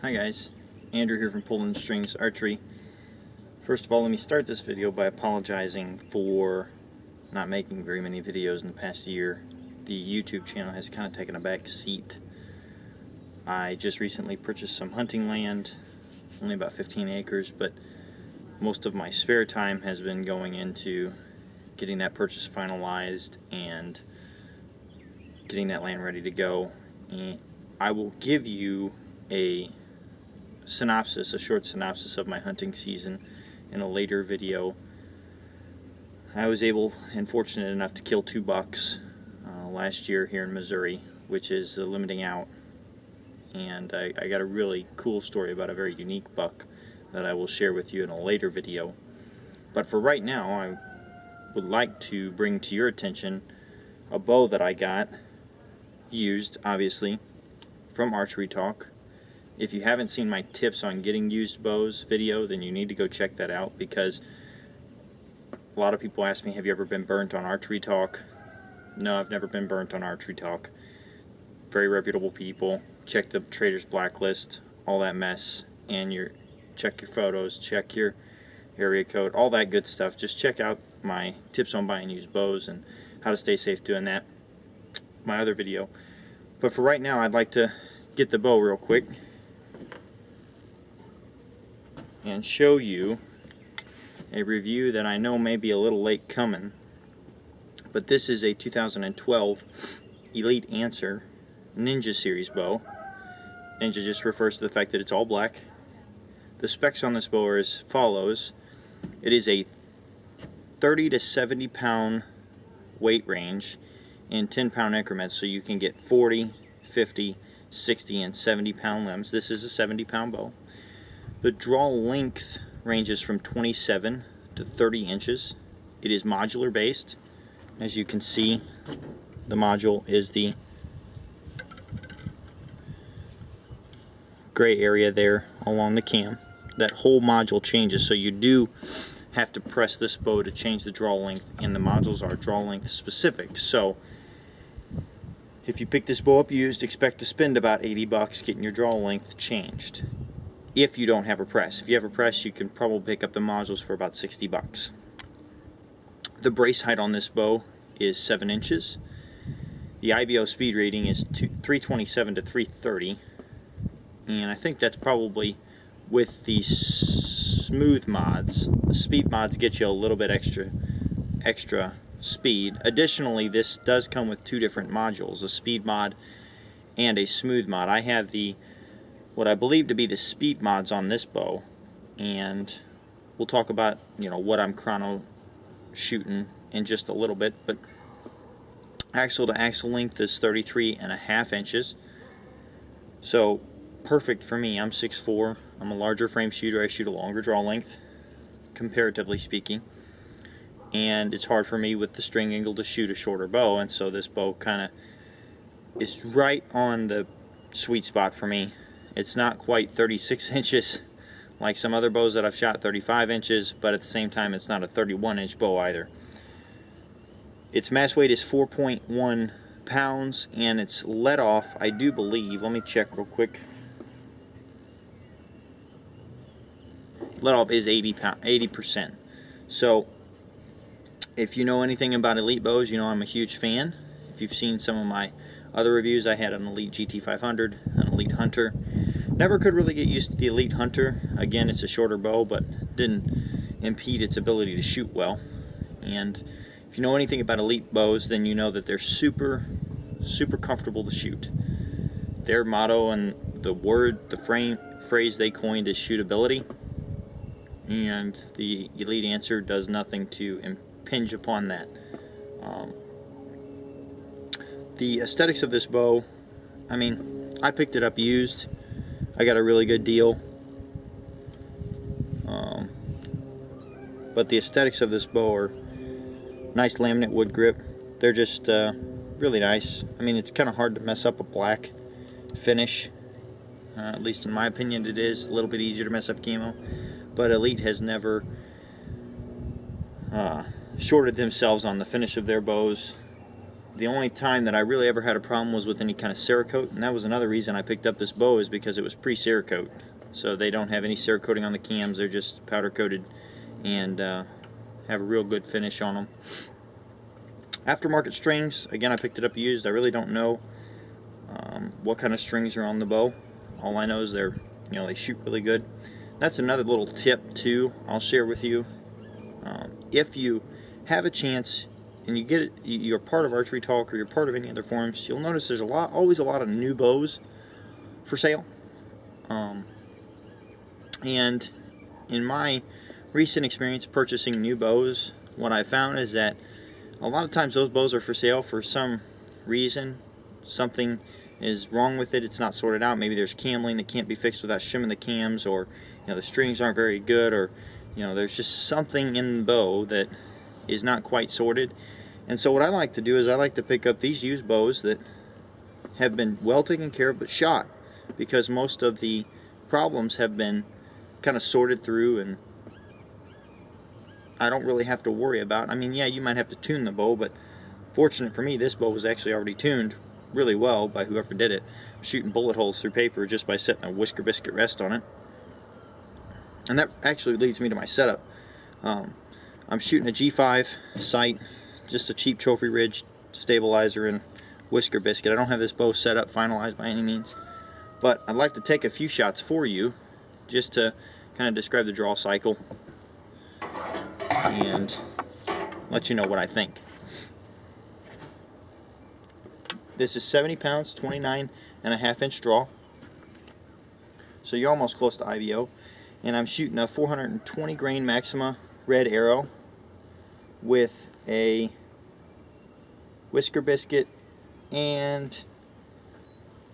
Hi guys, Andrew here from Pulling Strings Archery. First of all, let me start this video by apologizing for not making very many videos in the past year. The YouTube channel has kind of taken a back seat. I just recently purchased some hunting land, only about 15 acres, but most of my spare time has been going into getting that purchase finalized and getting that land ready to go. And I will give you a short synopsis of my hunting season in a later video. I was able and fortunate enough to kill 2 bucks last year here in Missouri, which is limiting out, and I got a really cool story about a very unique buck that I will share with you in a later video. But for right now, I would like to bring to your attention a bow that I got used, obviously, from Archery Talk. If you haven't seen my tips on getting used bows video, then you need to go check that out, because a lot of people ask me, have you ever been burnt on Archery Talk? No, I've never been burnt on Archery Talk. Very reputable people. Check the Trader's Blacklist, all that mess, and check your photos, check your area code, all that good stuff. Just check out my tips on buying used bows and how to stay safe doing that, my other video. But for right now, I'd like to get the bow real quick and show you a review that I know may be a little late coming, but this is a 2012 Elite Answer Ninja Series bow. Ninja just refers to the fact that it's all black. The specs on this bow are as follows. It is a 30 to 70 pound weight range in 10-pound increments, so you can get 40, 50, 60, and 70 pound limbs. This is a 70-pound bow. The draw length ranges from 27 to 30 inches. It is modular based. As you can see, the module is the gray area there along the cam. That whole module changes, so you do have to press this bow to change the draw length, and the modules are draw length specific. So if you pick this bow up used, expect to spend about 80 bucks getting your draw length changed. If you don't have a press. If you have a press, you can probably pick up the modules for about 60 bucks. The brace height on this bow is 7 inches. The IBO speed rating is 327 to 330, and I think that's probably with the smooth mods. The speed mods get you a little bit extra speed. Additionally, this does come with 2 different modules, a speed mod and a smooth mod. I have what I believe to be the speed mods on this bow, and we'll talk about what I'm chrono shooting in just a little bit. But axle to axle length is 33.5 inches, so perfect for me. I'm 6'4", I'm a larger frame shooter, I shoot a longer draw length comparatively speaking, and it's hard for me with the string angle to shoot a shorter bow, and so this bow kind of is right on the sweet spot for me. It's not quite 36 inches like some other bows that I've shot, 35 inches, but at the same time it's not a 31-inch bow either. Its mass weight is 4.1 pounds, and its let off, I do believe, let me check real quick, let off is 80%. So if you know anything about Elite bows, you know I'm a huge fan. If you've seen some of my other reviews, I had an Elite GT500, an Elite Hunter. Never could really get used to the Elite Hunter. Again, it's a shorter bow, but didn't impede its ability to shoot well. And if you know anything about Elite bows, then you know that they're super comfortable to shoot. Their motto and the phrase they coined is shootability, and the Elite Answer does nothing to impinge upon that. The aesthetics of this bow, I mean, I picked it up used. I got a really good deal. But the aesthetics of this bow are nice laminate wood grip. They're just really nice. I mean, it's kind of hard to mess up a black finish. At least in my opinion it is. A little bit easier to mess up camo. But Elite has never shorted themselves on the finish of their bows. The only time that I really ever had a problem was with any kind of Cerakote, and that was another reason I picked up this bow, is because it was pre-Cerakote. So they don't have any Cerakoting on the cams, they're just powder coated, and have a real good finish on them. Aftermarket strings, again, I picked it up used. I really don't know what kind of strings are on the bow. All I know is they're, they shoot really good. That's another little tip too I'll share with you. If you have a chance and you get it, you're part of Archery Talk or you're part of any other forums, you'll notice there's always a lot of new bows for sale. And in my recent experience purchasing new bows, what I found is that a lot of times those bows are for sale for some reason. Something is wrong with it, it's not sorted out. Maybe there's camling that can't be fixed without shimming the cams, or the strings aren't very good, or there's just something in the bow that is not quite sorted. And so what I like to do is I like to pick up these used bows that have been well taken care of but shot, because most of the problems have been kind of sorted through and I don't really have to worry about. I mean, yeah, you might have to tune the bow, but fortunate for me, this bow was actually already tuned really well by whoever did it. I'm shooting bullet holes through paper just by setting a whisker biscuit rest on it. And that actually leads me to my setup. I'm shooting a G5 sight, just a cheap trophy ridge stabilizer and whisker biscuit. I don't have this bow set up finalized by any means, but I'd like to take a few shots for you just to kind of describe the draw cycle and let you know what I think. This is 70 pounds, 29.5-inch draw, so you're almost close to IVO. And I'm shooting a 420 grain Maxima red arrow with a whisker biscuit, and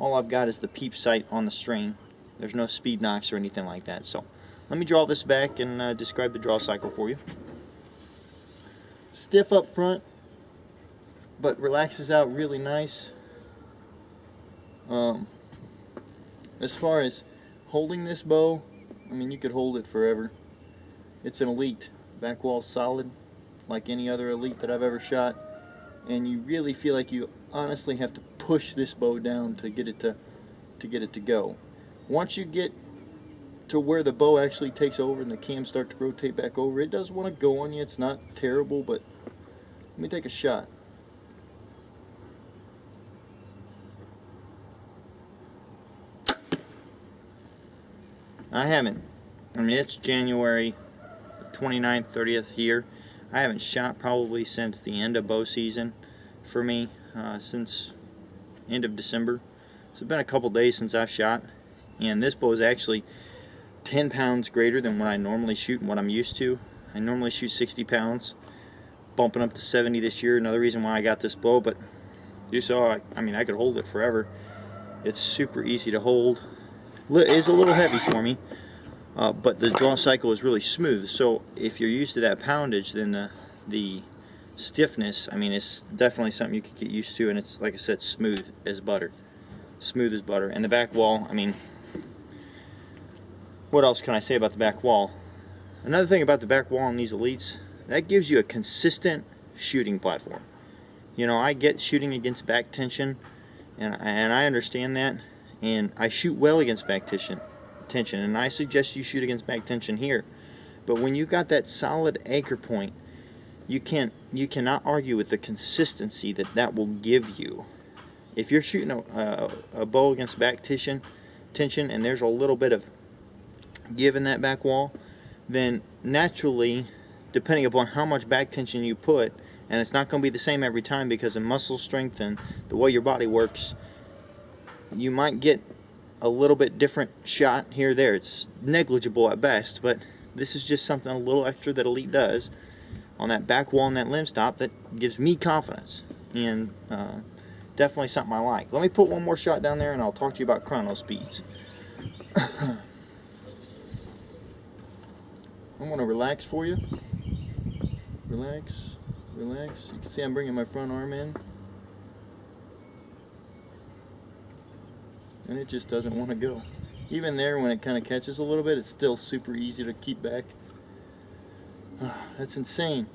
all I've got is the peep sight on the string. There's no speed knocks or anything like that. So let me draw this back and describe the draw cycle for you. Stiff up front, but relaxes out really nice. As far as holding this bow, I mean, you could hold it forever. It's an Elite. Back wall solid, like any other Elite that I've ever shot. And you really feel like you honestly have to push this bow down to get it to go. Once you get to where the bow actually takes over and the cams start to rotate back over, it does want to go on you. It's not terrible, but let me take a shot. I haven't. I mean, it's January 29th, 30th here. I haven't shot probably since the end of bow season for me, since end of December. So it's been a couple days since I've shot, and this bow is actually 10 pounds greater than what I normally shoot and what I'm used to. I normally shoot 60 pounds, bumping up to 70 this year. Another reason why I got this bow, but you saw, I mean, I could hold it forever. It's super easy to hold. It is a little heavy for me, but the draw cycle is really smooth. So if you're used to that poundage, then the stiffness, I mean, it's definitely something you could get used to, and it's, like I said, smooth as butter. Smooth as butter. And the back wall, I mean, what else can I say about the back wall? Another thing about the back wall in these Elites, that gives you a consistent shooting platform. I get shooting against back tension, and I understand that, and I shoot well against back tension, and I suggest you shoot against back tension here. But when you got that solid anchor point, you cannot argue with the consistency that will give you. If you're shooting a bow against back tension, and there's a little bit of give in that back wall, then naturally, depending upon how much back tension you put, and it's not going to be the same every time because of muscle strength and the way your body works, you might get a little bit different shot here or there. It's negligible at best, but this is just something a little extra that Elite does on that back wall and that limb stop that gives me confidence, and definitely something I like. Let me put one more shot down there and I'll talk to you about chrono speeds. I'm going to relax for you. Relax, relax. You can see I'm bringing my front arm in, and it just doesn't want to go. Even there, when it kind of catches a little bit, it's still super easy to keep back. That's insane.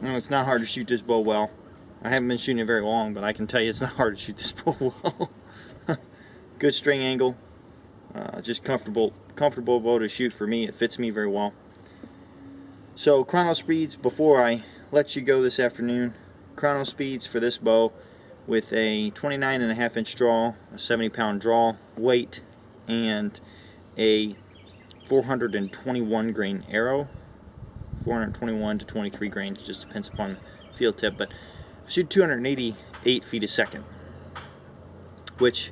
No, it's not hard to shoot this bow well. I haven't been shooting it very long, but I can tell you it's not hard to shoot this bow well. Good string angle, just comfortable bow to shoot for me. It fits me very well. So chrono speeds, before I let you go this afternoon, chrono speeds for this bow with a 29.5-inch draw, a 70-pound draw weight, and a 421 grain arrow. 421 to 23 grains, just depends upon field tip, but shoot 288 feet a second, which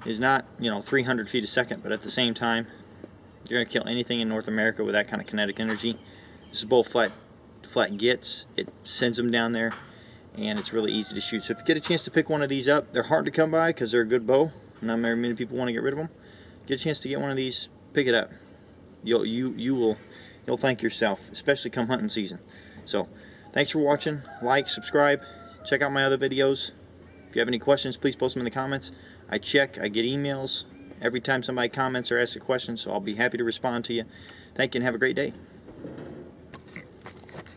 is not, 300 feet a second, but at the same time, you're going to kill anything in North America with that kind of kinetic energy. This is bow flat gets, it sends them down there, and it's really easy to shoot. So if you get a chance to pick one of these up, they're hard to come by because they're a good bow. Not very many people want to get rid of them. Get a chance to get one of these, pick it up. You'll thank yourself, especially come hunting season. So thanks for watching. Like, subscribe, check out my other videos. If you have any questions, please post them in the comments. I get emails every time somebody comments or asks a question, so I'll be happy to respond to you. Thank you and have a great day.